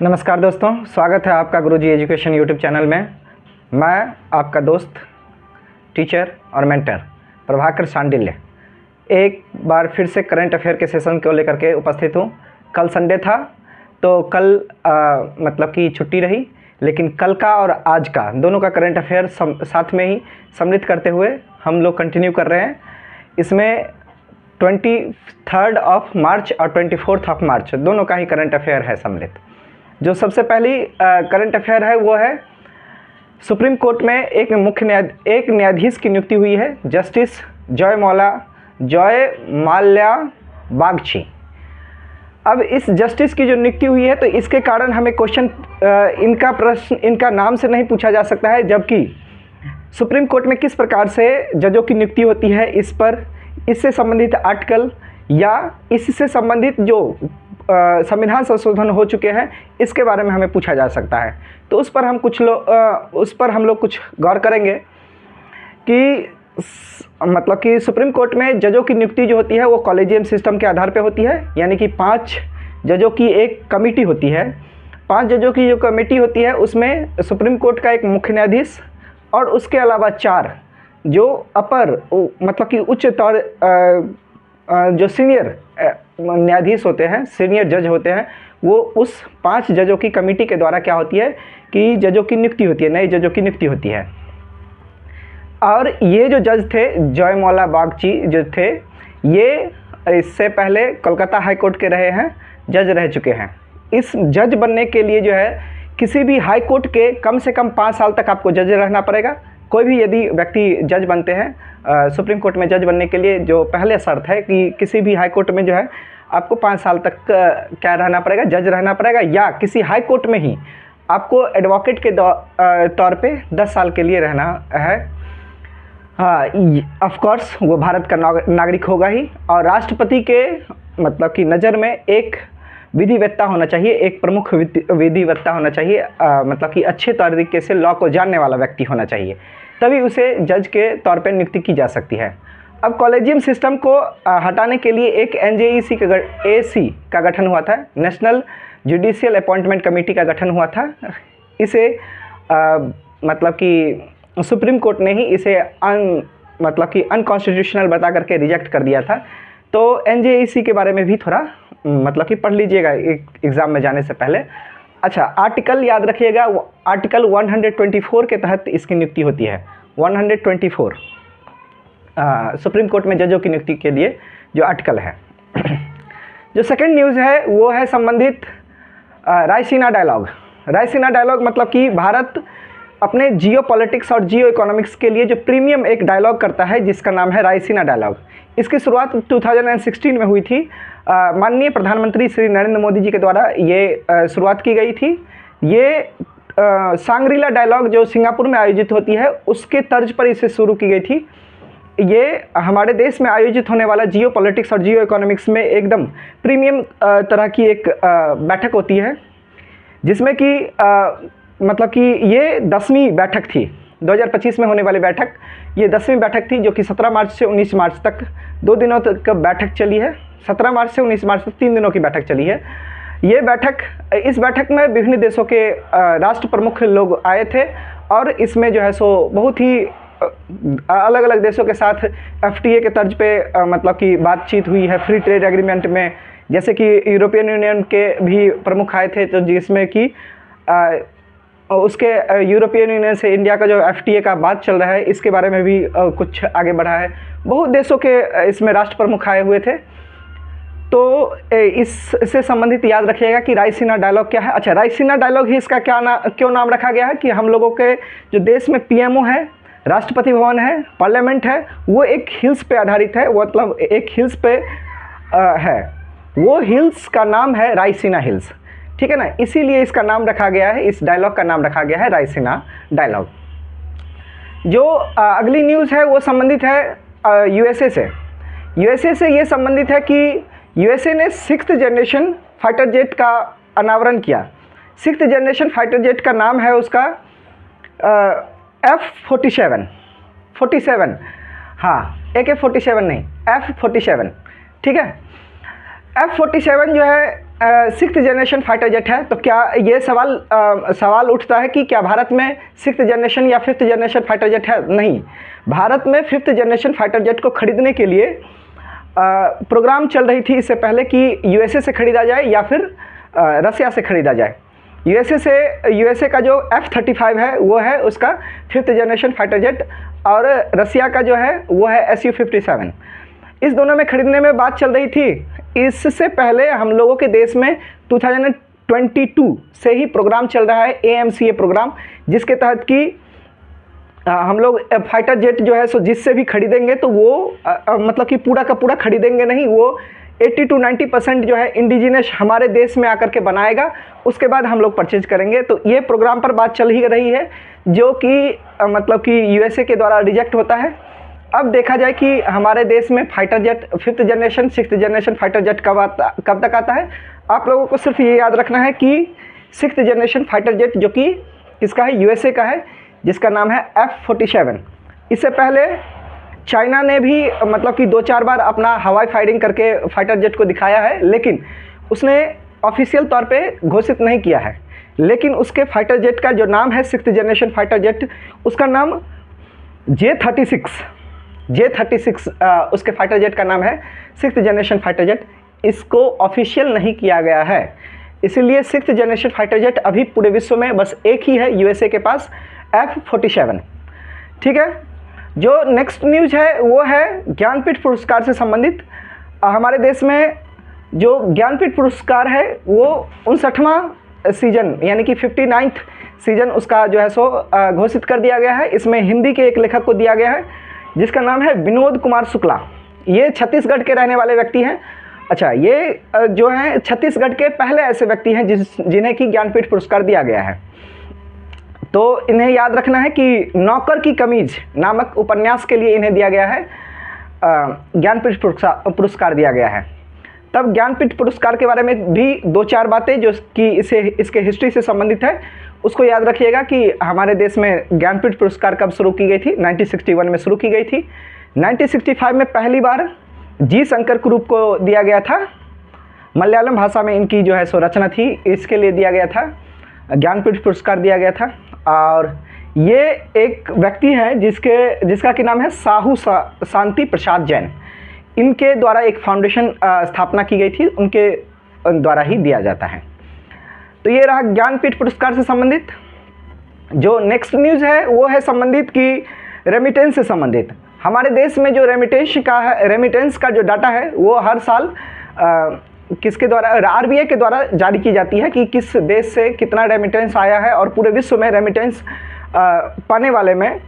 नमस्कार दोस्तों, स्वागत है आपका गुरुजी एजुकेशन यूट्यूब चैनल में। मैं आपका दोस्त, टीचर और मेंटर प्रभाकर सांडिल्य एक बार फिर से करंट अफेयर के सेशन को लेकर के उपस्थित हूँ। कल संडे था तो कल मतलब कि छुट्टी रही, लेकिन कल का और आज का दोनों का करंट अफेयर साथ में ही सम्मिलित करते हुए हम लोग कंटिन्यू कर रहे हैं। इसमें 23 मार्च और 24 मार्च दोनों का ही करंट अफेयर है सम्मिलित। जो सबसे पहली करंट अफेयर है वो है सुप्रीम कोर्ट में एक न्यायाधीश की नियुक्ति हुई है, जस्टिस जय माल्या बागची। अब इस जस्टिस की जो नियुक्ति हुई है तो इसके कारण हमें क्वेश्चन इनका नाम से नहीं पूछा जा सकता है, जबकि सुप्रीम कोर्ट में किस प्रकार से जजों की नियुक्ति होती है इस पर, इससे संबंधित आर्टिकल या इससे संबंधित जो संविधान संशोधन हो चुके हैं इसके बारे में हमें पूछा जा सकता है। तो उस पर हम लोग कुछ गौर करेंगे कि मतलब कि सुप्रीम कोर्ट में जजों की नियुक्ति जो होती है वो कॉलेजियम सिस्टम के आधार पे होती है, यानी कि 5 जजों की एक कमेटी होती है। 5 जजों की जो कमेटी होती है उसमें सुप्रीम कोर्ट का एक मुख्य न्यायाधीश और उसके अलावा 4 जो अपर मतलब कि उच्च जो सीनियर न्यायाधीश होते हैं, सीनियर जज होते हैं, वो उस 5 जजों की कमेटी के द्वारा क्या होती है कि जजों की नियुक्ति होती है, नए जजों की नियुक्ति होती है। और ये जो जज थे, जय माल्या बागची जो थे, ये इससे पहले कोलकाता हाई कोर्ट के रहे हैं, जज रह चुके हैं। इस जज बनने के लिए जो है किसी भी हाई कोर्ट के कम से कम 5 साल तक आपको जज रहना पड़ेगा। कोई भी यदि व्यक्ति जज बनते हैं सुप्रीम कोर्ट में जज बनने के लिए जो पहले शर्त है कि किसी भी हाई कोर्ट में जो है आपको 5 साल तक क्या रहना पड़ेगा, जज रहना पड़ेगा, या किसी हाई कोर्ट में ही आपको एडवोकेट के तौर पे 10 साल के लिए रहना है। हाँ, ऑफ कोर्स वो भारत का नागरिक होगा ही, और राष्ट्रपति के मतलब कि नज़र में एक विधिवेत्ता होना चाहिए, एक प्रमुख विधिवेत्ता होना चाहिए, मतलब कि अच्छे तरीके से लॉ को जानने वाला व्यक्ति होना चाहिए, तभी उसे जज के तौर पर नियुक्ति की जा सकती है। अब कॉलेजियम सिस्टम को हटाने के लिए एक NJEC का गठन हुआ था, नेशनल जुडिशियल अपॉइंटमेंट कमेटी का गठन हुआ था। इसे मतलब कि सुप्रीम कोर्ट ने ही इसे मतलब कि अनकॉन्स्टिट्यूशनल बता करके रिजेक्ट कर दिया था। तो NJEC के बारे में भी थोड़ा मतलब कि पढ़ लीजिएगा एग्ज़ाम में जाने से पहले। अच्छा, आर्टिकल याद रखिएगा, आर्टिकल 124 के तहत इसकी नियुक्ति होती है। 124 सुप्रीम कोर्ट में जजों की नियुक्ति के लिए जो आर्टिकल है। जो सेकंड न्यूज़ है वो है संबंधित रायसीना डायलॉग। रायसीना डायलॉग मतलब कि भारत अपने जियो पॉलिटिक्स और जियो इकोनॉमिक्स के लिए जो प्रीमियम एक डायलॉग करता है जिसका नाम है रायसीना डायलॉग। इसकी शुरुआत 2016 में हुई थी। माननीय प्रधानमंत्री श्री नरेंद्र मोदी जी के द्वारा ये शुरुआत की गई थी। ये सांग्रीला डायलॉग जो सिंगापुर में आयोजित होती है उसके तर्ज पर इसे शुरू की गई थी। ये हमारे देश में आयोजित होने वाला जियो पॉलिटिक्स और जियो इकोनॉमिक्स में एकदम प्रीमियम तरह की एक बैठक होती है, जिसमें कि मतलब कि ये 10वीं बैठक थी। 2025 में होने वाली बैठक ये 10वीं बैठक थी, जो कि 17 मार्च से 19 मार्च तक 2 दिनों तक बैठक चली है। 17 मार्च से 19 मार्च तक 3 दिनों की बैठक चली है। ये बैठक, इस बैठक में विभिन्न देशों के राष्ट्र प्रमुख लोग आए थे, और इसमें जो है सो बहुत ही अलग अलग देशों के साथ FTA के तर्ज पे मतलब कि बातचीत हुई है फ्री ट्रेड एग्रीमेंट में। जैसे कि यूरोपियन यूनियन के भी प्रमुख आए थे, तो जिसमें कि उसके यूरोपियन यूनियन से इंडिया का जो FTA का बात चल रहा है इसके बारे में भी कुछ आगे बढ़ा है। बहुत देशों के इसमें राष्ट्र प्रमुख आए हुए थे। तो इससे संबंधित याद रखिएगा कि रायसीना डायलॉग क्या है। अच्छा, रायसीना डायलॉग ही इसका क्यों नाम रखा गया है कि हम लोगों के जो देश में PMO है, राष्ट्रपति भवन है, पार्लियामेंट है, वो एक हिल्स पे आधारित है, मतलब एक हिल्स पे है। वो हिल्स का नाम है रायसीना हिल्स, ठीक है ना, इसीलिए इसका नाम रखा गया है, इस डायलॉग का नाम रखा गया है रायसीना डायलॉग। जो अगली न्यूज़ है वो संबंधित है USA से। USA से ये संबंधित है कि USA ने 6th जनरेशन फाइटर जेट का अनावरण किया। 6th जनरेशन फाइटर जेट का नाम है उसका F-47, हाँ, AK-47 नहीं, F-47, ठीक है। F-47 जो है सिक्स्थ जनरेशन फाइटर जेट है, तो क्या ये सवाल उठता है कि क्या भारत में सिक्स्थ जनरेशन या फिफ्थ जनरेशन फाइटर जेट है? नहीं, भारत में फिफ्थ जनरेशन फाइटर जेट को खरीदने के लिए प्रोग्राम चल रही थी इससे पहले कि यूएसए से खरीदा जाए या फिर रसिया से खरीदा जाए। यूएसए का जो F-35 है वो है उसका फिफ्थ जनरेशन फाइटर जेट, और रसिया का जो है वो है Su-57। इस दोनों में खरीदने में बात चल रही थी। इससे पहले हम लोगों के देश में 2022 से ही प्रोग्राम चल रहा है AMCA प्रोग्राम, जिसके तहत कि हम लोग फाइटर जेट जो है सो जिससे भी खरीदेंगे तो वो मतलब कि पूरा का पूरा खरीदेंगे नहीं, वो 80 to 90% जो है इंडिजिनस हमारे देश में आकर के बनाएगा, उसके बाद हम लोग परचेज करेंगे। तो ये प्रोग्राम पर बात चल ही रही है, जो कि मतलब कि यूएसए के द्वारा रिजेक्ट होता है। अब देखा जाए कि हमारे देश में fighter jet fifth generation sixth generation fighter jet कब तक आता है। आप लोगों को सिर्फ ये याद रखना है कि सिक्स्थ जनरेशन फाइटर जेट जो कि किसका है, यूएसए का है, जिसका नाम है F-47। इससे पहले चाइना ने भी मतलब कि 2-4 बार अपना हवाई फायरिंग करके फाइटर जेट को दिखाया है, लेकिन उसने ऑफिशियल तौर पे घोषित नहीं किया है। लेकिन उसके फाइटर जेट का जो नाम है सिक्स्थ जनरेशन फाइटर जेट, उसका नाम J-36 उसके फाइटर जेट का नाम है सिक्स्थ जनरेशन फाइटर जेट। इसको ऑफिशियल नहीं किया गया है, इसीलिए सिक्स्थ जनरेशन फाइटर जेट अभी पूरे विश्व में बस एक ही है, यूएसए के पास F-47। ठीक है, जो नेक्स्ट न्यूज़ है वो है ज्ञानपीठ पुरस्कार से संबंधित। हमारे देश में जो ज्ञानपीठ पुरस्कार है वो 59वां सीजन यानी कि 59th सीजन उसका जो है सो घोषित कर दिया गया है। इसमें हिंदी के एक लेखक को दिया गया है जिसका नाम है विनोद कुमार शुक्ला। ये छत्तीसगढ़ के रहने वाले व्यक्ति हैं। अच्छा, ये जो है छत्तीसगढ़ के पहले ऐसे व्यक्ति हैं जिन्हें कि ज्ञानपीठ पुरस्कार दिया गया है। तो इन्हें याद रखना है कि नौकर की कमीज नामक उपन्यास के लिए इन्हें दिया गया है, ज्ञानपीठ पुरस्कार दिया गया है। तब ज्ञानपीठ पुरस्कार के बारे में भी 2-4 बातें जो कि इसके हिस्ट्री से संबंधित है उसको याद रखिएगा कि हमारे देश में ज्ञानपीठ पुरस्कार कब शुरू की गई थी। 1961 में शुरू की गई थी। 1965 में पहली बार जी शंकर कुरूप को दिया गया था। मलयालम भाषा में इनकी जो है सो रचना थी, इसके लिए दिया गया था, ज्ञानपीठ पुरस्कार दिया गया था। और ये एक व्यक्ति हैं जिसका कि नाम है साहू शांति प्रसाद जैन। इनके द्वारा एक फाउंडेशन स्थापना की गई थी, उनके द्वारा ही दिया जाता है। तो ये रहा ज्ञानपीठ पुरस्कार से संबंधित। जो नेक्स्ट न्यूज़ है वो है संबंधित कि रेमिटेंस से संबंधित। हमारे देश में जो रेमिटेंस का जो डाटा है वो हर साल किसके द्वारा, आरबीआई के द्वारा जारी की जाती है कि किस देश से कितना रेमिटेंस आया है और पूरे विश्व में रेमिटेंस पाने वाले में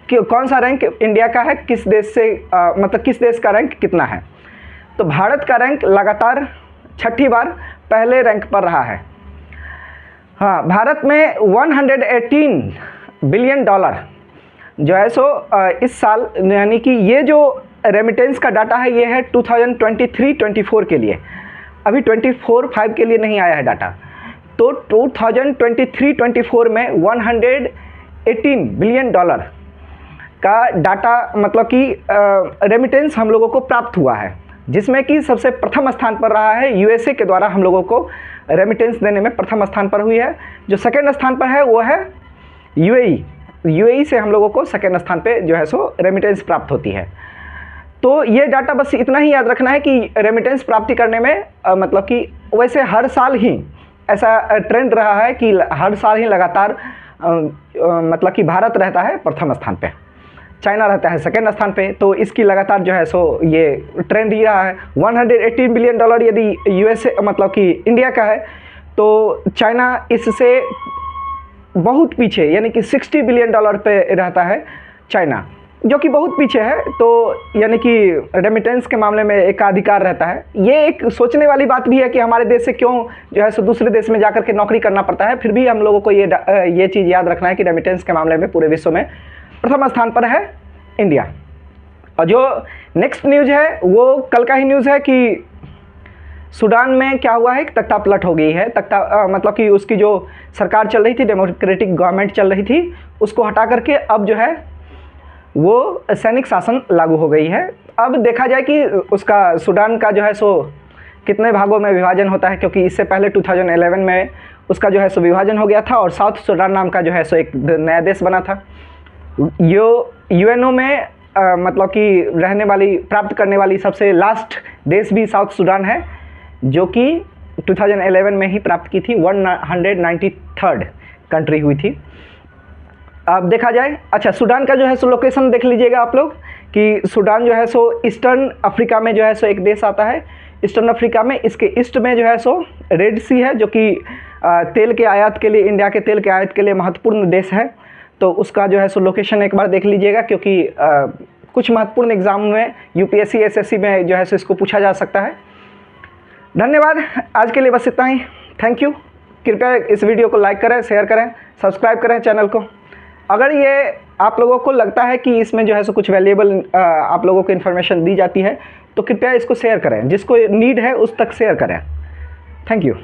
कौन सा रैंक इंडिया का है, किस देश से मतलब किस देश का रैंक कितना है। तो भारत का रैंक लगातार 6ठी बार पहले रैंक पर रहा है। हाँ, भारत में 118 बिलियन डॉलर जो है सो इस साल, यानी कि ये जो रेमिटेंस का डाटा है ये है 2023-24 के लिए, अभी 24-25 के लिए नहीं आया है डाटा। तो 2023-24 में 118 बिलियन डॉलर का डाटा मतलब कि रेमिटेंस हम लोगों को प्राप्त हुआ है, जिसमें कि सबसे प्रथम स्थान पर रहा है यूएसए के द्वारा हम लोगों को रेमिटेंस देने में प्रथम स्थान पर हुई है। जो सेकेंड स्थान पर है वो है यूएई से हम लोगों को सेकेंड स्थान पे जो है सो रेमिटेंस प्राप्त होती है। तो ये डाटा बस इतना ही याद रखना है कि रेमिटेंस प्राप्ति करने में मतलब कि वैसे हर साल ही ऐसा ट्रेंड रहा है कि हर साल ही लगातार मतलब कि भारत रहता है प्रथम स्थान पे, चाइना रहता है सेकेंड स्थान पे। तो इसकी लगातार जो है सो ये ट्रेंड ही रहा है। 118 बिलियन डॉलर यदि यूएसए मतलब कि इंडिया का है तो चाइना इससे बहुत पीछे यानी कि 60 बिलियन डॉलर पे रहता है चाइना, जो कि बहुत पीछे है। तो यानी कि रेमिटेंस के मामले में एकाधिकार रहता है। ये एक सोचने वाली बात भी है कि हमारे देश से क्यों जो है सो दूसरे देश में जाकर के नौकरी करना पड़ता है। फिर भी हम लोगों को ये चीज़ याद रखना है कि रेमिटेंस के मामले में पूरे विश्व में प्रथम स्थान पर है इंडिया। और जो नेक्स्ट न्यूज़ है वो कल का ही न्यूज़ है कि सूडान में क्या हुआ है, तख्ता पलट हो गई है। मतलब कि उसकी जो सरकार चल रही थी, डेमोक्रेटिक गवर्नमेंट चल रही थी, उसको हटा करके अब जो है वो सैनिक शासन लागू हो गई है। अब देखा जाए कि उसका सूडान का जो है सो कितने भागों में विभाजन होता है, क्योंकि इससे पहले 2011 में उसका जो है सो विभाजन हो गया था और साउथ सूडान नाम का जो है सो एक नया देश बना था। यूएनओ में मतलब कि रहने वाली, प्राप्त करने वाली सबसे लास्ट देश भी साउथ सूडान है, जो कि 2011 में ही प्राप्त की थी। 193rd कंट्री हुई थी। अब देखा जाए, अच्छा सूडान का जो है सो लोकेशन देख लीजिएगा आप लोग कि सूडान जो है सो ईस्टर्न अफ्रीका में जो है सो एक देश आता है। ईस्टर्न अफ्रीका में इसके ईस्ट में जो है सो रेड सी है, जो कि तेल के आयात के लिए, इंडिया के तेल के आयात के लिए महत्वपूर्ण देश है। तो उसका जो है सो लोकेशन एक बार देख लीजिएगा, क्योंकि कुछ महत्वपूर्ण एग्जाम में यूपीएससी एसएससी में जो है सो इसको पूछा जा सकता है। धन्यवाद, आज के लिए बस इतना ही। Thank you. कृपया इस वीडियो को लाइक करें, शेयर करें, सब्सक्राइब करें चैनल को। अगर ये आप लोगों को लगता है कि इसमें जो है सो कुछ वैल्यूएबल आप लोगों को इन्फॉर्मेशन दी जाती है, तो कृपया इसको शेयर करें, जिसको नीड है उस तक शेयर करें। Thank you.